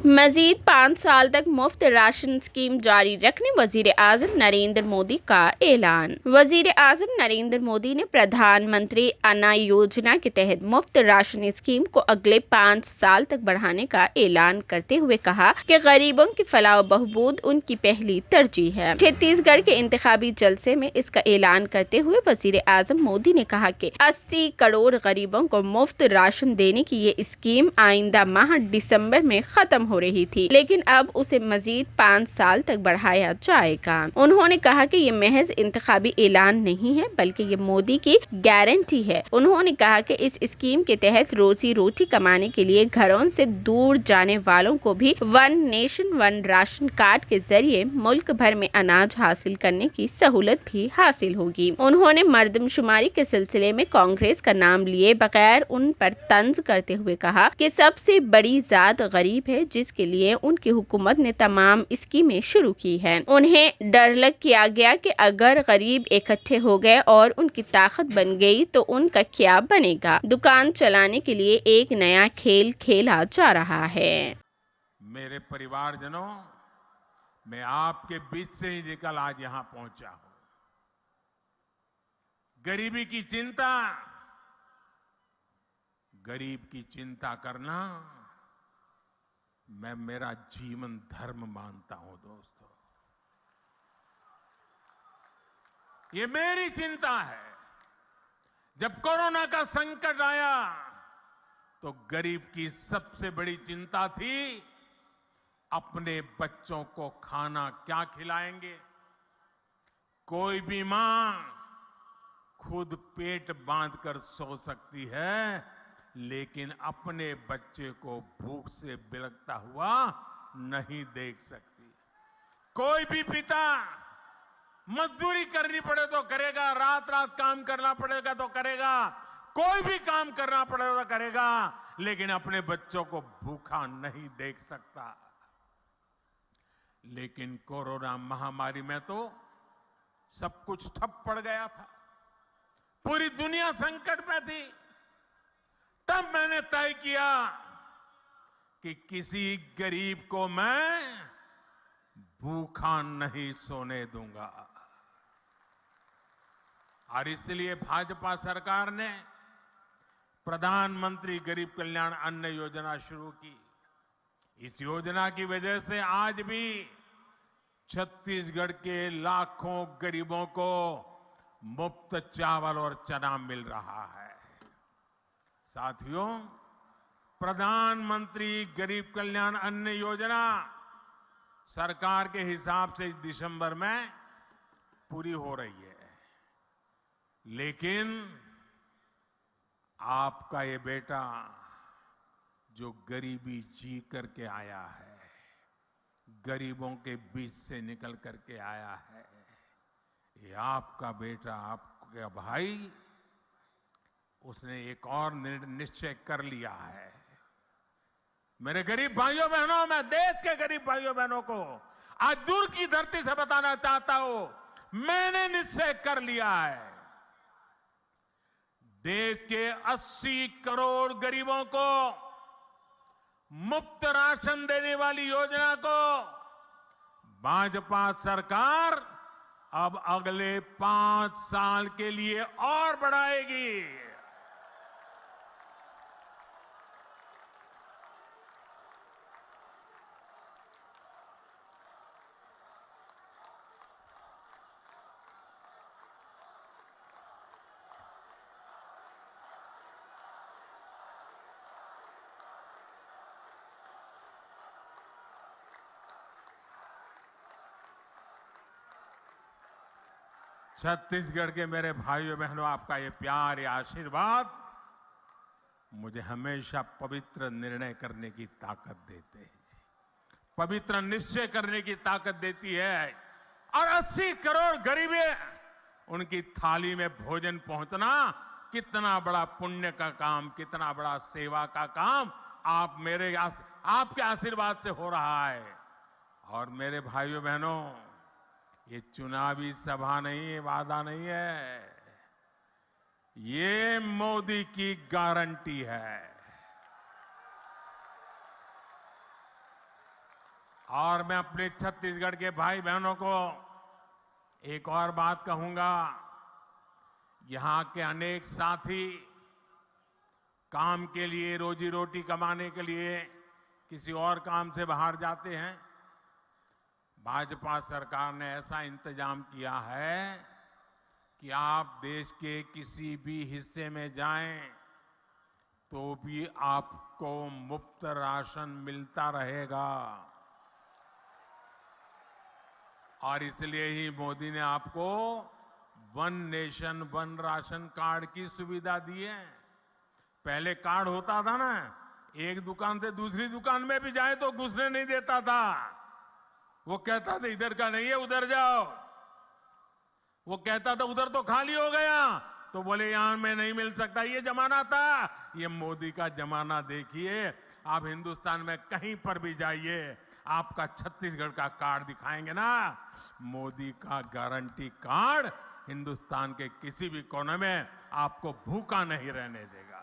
मजीद 5 साल तक मुफ्त राशन स्कीम जारी रखने वजीर आजम नरेंद्र मोदी का ऐलान। वजीर आजम नरेंद्र मोदी ने प्रधानमंत्री अन्न योजना के तहत मुफ्त राशन स्कीम को अगले 5 साल तक बढ़ाने का ऐलान करते हुए कहा कि गरीबों की फलाह बहबूद उनकी पहली तरजीह है। छत्तीसगढ़ के इंतखाबी जलसे में इसका ऐलान करते हुए वजीर आजम मोदी ने कहा कि 80 करोड़ गरीबों को मुफ्त राशन देने की ये स्कीम आइंदा माह दिसंबर में खत्म हो रही थी, लेकिन अब उसे मजीद 5 साल तक बढ़ाया जाएगा। उन्होंने कहा कि ये महज इंतखाबी ऐलान नहीं है, बल्कि ये मोदी की गारंटी है। उन्होंने कहा कि इस स्कीम के तहत रोजी रोटी कमाने के लिए घरों से दूर जाने वालों को भी one nation one ration card के जरिए मुल्क भर में अनाज हासिल करने की सहूलत भी हासिल होगी। उन्होंने मर्दमशुमारी के सिलसिले में कांग्रेस का नाम लिए बगैर उन पर तंज करते हुए कहा कि सबसे बड़ी जात गरीब है, जिसके लिए उनकी हुकूमत ने तमाम स्कीमें शुरू की हैं। उन्हें डरलग किया गया कि अगर गरीब इकट्ठे हो गए और उनकी ताकत बन गई तो उनका क्या बनेगा। दुकान चलाने के लिए एक नया खेल खेला जा रहा है। मेरे परिवारजनों, मैं आपके बीच से ही निकल आज यहां पहुंचा हूं। गरीबी की चिंता, गरीब की चिंता करना मैं मेरा जीवन धर्म मानता हूं। दोस्तों, ये मेरी चिंता है। जब कोरोना का संकट आया तो गरीब की सबसे बड़ी चिंता थी अपने बच्चों को खाना क्या खिलाएंगे। कोई भी मां खुद पेट बांधकर सो सकती है, लेकिन अपने बच्चे को भूख से बिलखता हुआ नहीं देख सकती। कोई भी पिता मजदूरी करनी पड़े तो करेगा, रात रात काम करना पड़ेगा तो करेगा, कोई भी काम करना पड़ेगा तो करेगा, लेकिन अपने बच्चों को भूखा नहीं देख सकता। लेकिन कोरोना महामारी में तो सब कुछ ठप पड़ गया था, पूरी दुनिया संकट में थी। तब मैंने तय किया कि किसी गरीब को मैं भूखा नहीं सोने दूंगा। और इसलिए भाजपा सरकार ने प्रधानमंत्री गरीब कल्याण अन्न योजना शुरू की। इस योजना की वजह से आज भी छत्तीसगढ़ के लाखों गरीबों को मुफ्त चावल और चना मिल रहा है। साथियों, प्रधानमंत्री गरीब कल्याण अन्न योजना सरकार के हिसाब से इस दिसंबर में पूरी हो रही है, लेकिन आपका ये बेटा जो गरीबी जी करके आया है, गरीबों के बीच से निकल करके आया है, ये आपका बेटा, आपका भाई, उसने एक और निश्चय कर लिया है। मेरे गरीब भाइयों बहनों, मैं देश के गरीब भाइयों बहनों को आज दूर की धरती से बताना चाहता हूं, मैंने निश्चय कर लिया है। देश के 80 करोड़ गरीबों को मुफ्त राशन देने वाली योजना को भाजपा सरकार अब अगले 5 साल के लिए और बढ़ाएगी। छत्तीसगढ़ के मेरे भाइयों बहनों, आपका ये प्यार, ये आशीर्वाद मुझे हमेशा पवित्र निर्णय करने की ताकत देते हैं, पवित्र निश्चय करने की ताकत देती है। और 80 करोड़ गरीबी, उनकी थाली में भोजन पहुंचना कितना बड़ा पुण्य का काम, कितना बड़ा सेवा का काम आपके आशीर्वाद से हो रहा है। और मेरे भाइयों बहनों, ये चुनावी सभा नहीं है, वादा नहीं है, ये मोदी की गारंटी है। और मैं अपने छत्तीसगढ़ के भाई बहनों को एक और बात कहूंगा। यहां के अनेक साथी काम के लिए, रोजी रोटी कमाने के लिए किसी और काम से बाहर जाते हैं। भाजपा सरकार ने ऐसा इंतजाम किया है कि आप देश के किसी भी हिस्से में जाएं तो भी आपको मुफ्त राशन मिलता रहेगा। और इसलिए ही मोदी ने आपको one nation one ration card की सुविधा दी है। पहले कार्ड होता था ना, एक दुकान से दूसरी दुकान में भी जाए तो घुसने नहीं देता था। वो कहता था इधर का नहीं है, उधर जाओ। वो कहता था उधर तो खाली हो गया, तो बोले यहां में नहीं मिल सकता। ये जमाना था। ये मोदी का जमाना देखिए। आप हिंदुस्तान में कहीं पर भी जाइए, आपका छत्तीसगढ़ का कार्ड दिखाएंगे ना, मोदी का गारंटी कार्ड हिंदुस्तान के किसी भी कोने में आपको भूखा नहीं रहने देगा।